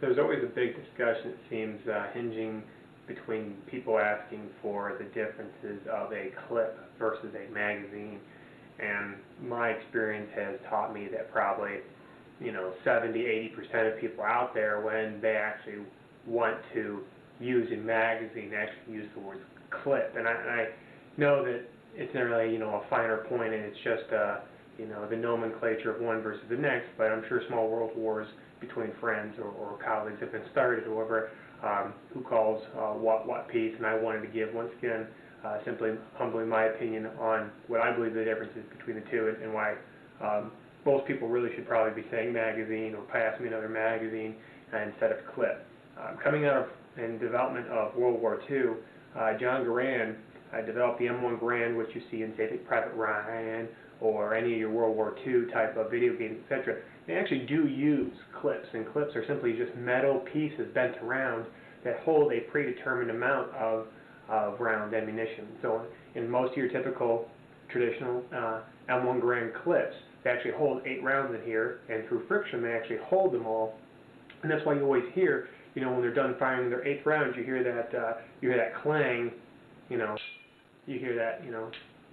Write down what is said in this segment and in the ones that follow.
There's always a big discussion, it seems, hinging between people asking for the differences of a clip versus a magazine. And my experience has taught me that probably, 70–80% of people out there, when they actually want to use a magazine, actually use the word clip. And I know that it's not really, a finer point, and it's just, the nomenclature of one versus the next, but I'm sure small world wars between friends or colleagues have been started, whoever who calls what piece, and I wanted to give, once again, simply humbly my opinion on what I believe the difference is between the two, and why most people really should probably be saying magazine or pass me another magazine instead of clip. Coming out of in development of World War II, John Garand developed the M1 Garand, which you see in Saving Private Ryan or any of your World War II type of video games, etc. They actually do use clips, and clips are simply just metal pieces bent around that hold a predetermined amount of round ammunition. So in most of your typical traditional M1 Garand clips, they actually hold 8 rounds in here, and through friction they actually hold them all. And that's why you always hear, when they're done firing their 8th round, you hear that clang, you hear that,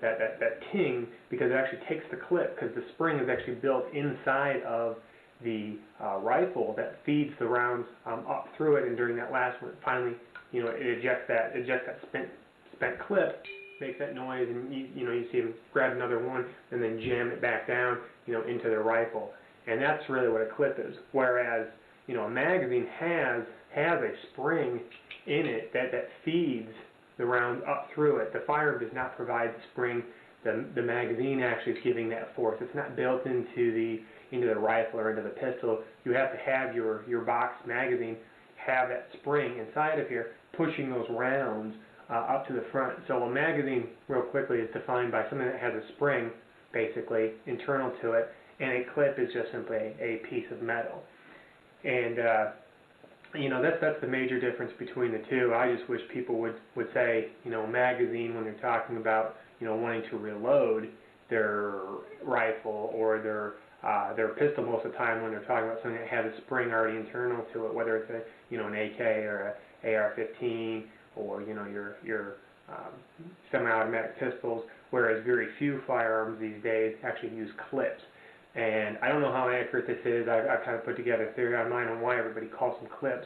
that ting, because it actually takes the clip, because the spring is actually built inside of the rifle that feeds the rounds up through it, and during that last one, finally, it ejects that spent clip, makes that noise, and you see them grab another one and then jam it back down, into their rifle, and that's really what a clip is. Whereas, a magazine has a spring in it that feeds the round up through it. The firearm does not provide the spring. The magazine actually is giving that force. It's not built into the rifle or into the pistol. You have to have your box magazine have that spring inside of here, pushing those rounds up to the front. So a magazine, real quickly, is defined by something that has a spring, basically, internal to it, and a clip is just simply a piece of metal. And that's the major difference between the two. I just wish people would say, magazine, when they're talking about, wanting to reload their rifle or their pistol most of the time, when they're talking about something that has a spring already internal to it, whether it's an AK or a AR-15 or your semi-automatic pistols, whereas very few firearms these days actually use clips. And I don't know how accurate this is. I've kind of put together a theory on mine on why everybody calls them clips.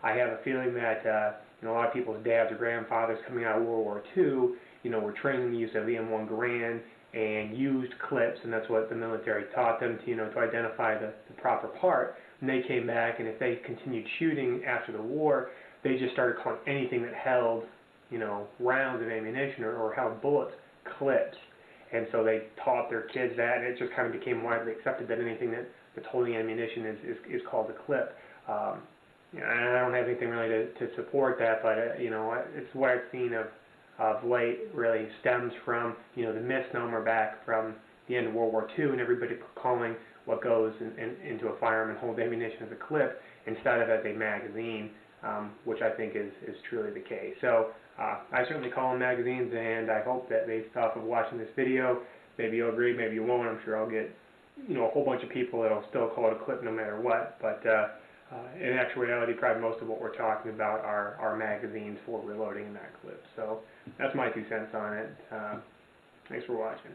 I have a feeling that a lot of people's dads or grandfathers coming out of World War II, were training the use of the M1 Garand and used clips, and that's what the military taught them to, to identify the proper part. And they came back, and if they continued shooting after the war, they just started calling anything that held, rounds of ammunition or held bullets clips. And so they taught their kids that, and it just kind of became widely accepted that anything that's holding ammunition is called a clip. And I don't have anything really to support that, but it's what I've seen of late really stems from the misnomer back from the end of World War II, and everybody calling what goes into a firearm and holds ammunition as a clip instead of as a magazine, which I think is truly the case. So I certainly call them magazines, and I hope that based off of watching this video, maybe you'll agree, maybe you won't. I'm sure I'll get a whole bunch of people that'll still call it a clip no matter what, but in actuality, probably most of what we're talking about are magazines for reloading in that clip. So that's my 2 cents on it. Thanks for watching.